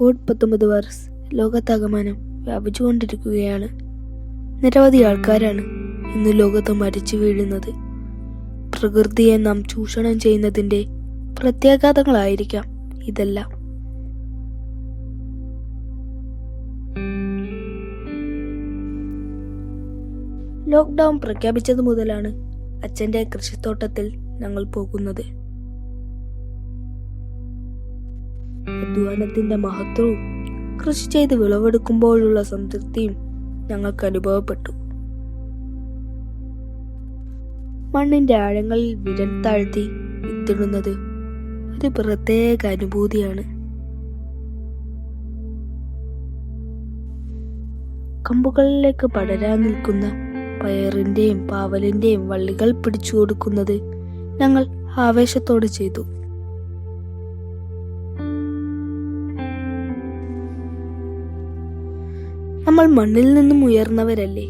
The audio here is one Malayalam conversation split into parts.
കോവിഡ്-19 വൈറസ് ലോകത്താകമാനം വ്യാപിച്ചുകൊണ്ടിരിക്കുകയാണ്. നിരവധി ആൾക്കാരാണ് ഇന്ന് ലോകത്ത് മരിച്ചു വീഴുന്നത്. പ്രകൃതിയെ നാം ചൂഷണം ചെയ്യുന്നതിൻ്റെ പ്രത്യാഘാതങ്ങളായിരിക്കാം ഇതെല്ലാം. ലോക്ക്ഡൗൺ പ്രഖ്യാപിച്ചതു മുതലാണ് അച്ഛൻ്റെ കൃഷിത്തോട്ടത്തിൽ ഞങ്ങൾ പോകുന്നത്. അധ്വാനത്തിന്റെ മഹത്വവും കൃഷി ചെയ്ത് വിളവെടുക്കുമ്പോഴുള്ള സംതൃപ്തിയും ഞങ്ങൾക്ക് അനുഭവപ്പെട്ടു. മണ്ണിന്റെ ആഴങ്ങളിൽ വിരൽ താഴ്ത്തി വിത്തിടുന്നത് ഒരു പ്രത്യേക അനുഭൂതിയാണ്. കമ്പുകളിലേക്ക് പടരാൻ നിൽക്കുന്ന പയറിന്റെയും പാവലിന്റെയും വള്ളികൾ പിടിച്ചു കൊടുക്കുന്നത് ഞങ്ങൾ ആവേശത്തോടെ ചെയ്തു. നമ്മൾ മണ്ണിൽ നിന്നും ഉയർന്നവരല്ലേ.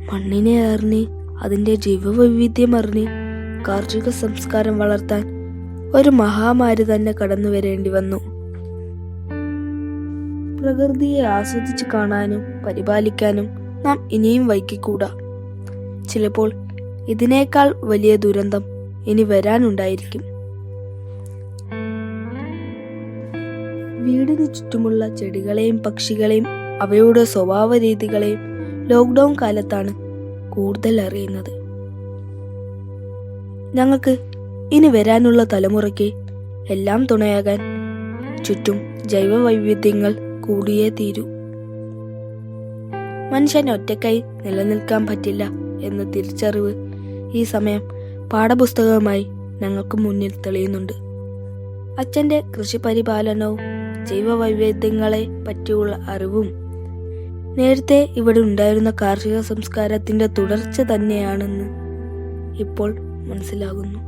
മണ്ണിനെ അറിഞ്ഞ് അതിന്റെ ജീവവൈവിധ്യം അറിഞ്ഞ് കാർഷിക സംസ്കാരം വളർത്താൻ ഒരു മഹാമാരി തന്നെ കടന്നു വരേണ്ടി വന്നു. പ്രകൃതിയെ ആസ്വദിച്ച് കാണാനും പരിപാലിക്കാനും നാം ഇനിയും വൈകിക്കൂടാ. ചിലപ്പോൾ ഇതിനേക്കാൾ വലിയ ദുരന്തം ഇനി വരാനുണ്ടായിരിക്കും. വീടിന് ചുറ്റുമുള്ള ചെടികളെയും പക്ഷികളെയും അവയുടെ സ്വഭാവ രീതികളെയും ലോക്ക്ഡൗൺ കാലത്താണ് കൂടുതൽ അറിയുന്നത്. ഞങ്ങൾക്ക് ഇനി വരാനുള്ള തലമുറയ്ക്ക് എല്ലാം തുണയാകാൻ ചുറ്റും ജൈവ വൈവിധ്യങ്ങൾ കൂടിയേ തീരൂ. മനുഷ്യൻ ഒറ്റയ്ക്കായി നിലനിൽക്കാൻ പറ്റില്ല എന്ന തിരിച്ചറിവ് ഈ സമയം പാഠപുസ്തകമായി ഞങ്ങൾക്ക് മുന്നിൽ തെളിയുന്നുണ്ട്. അച്ഛൻ്റെ കൃഷി പരിപാലനവും ജൈവ വൈവിധ്യങ്ങളെ പറ്റിയുള്ള അറിവും നേരത്തെ ഇവിടെ ഉണ്ടായിരുന്ന കാർഷിക സംസ്കാരത്തിന്റെ തുടർച്ച തന്നെയാണെന്ന് ഇപ്പോൾ മനസ്സിലാകുന്നു.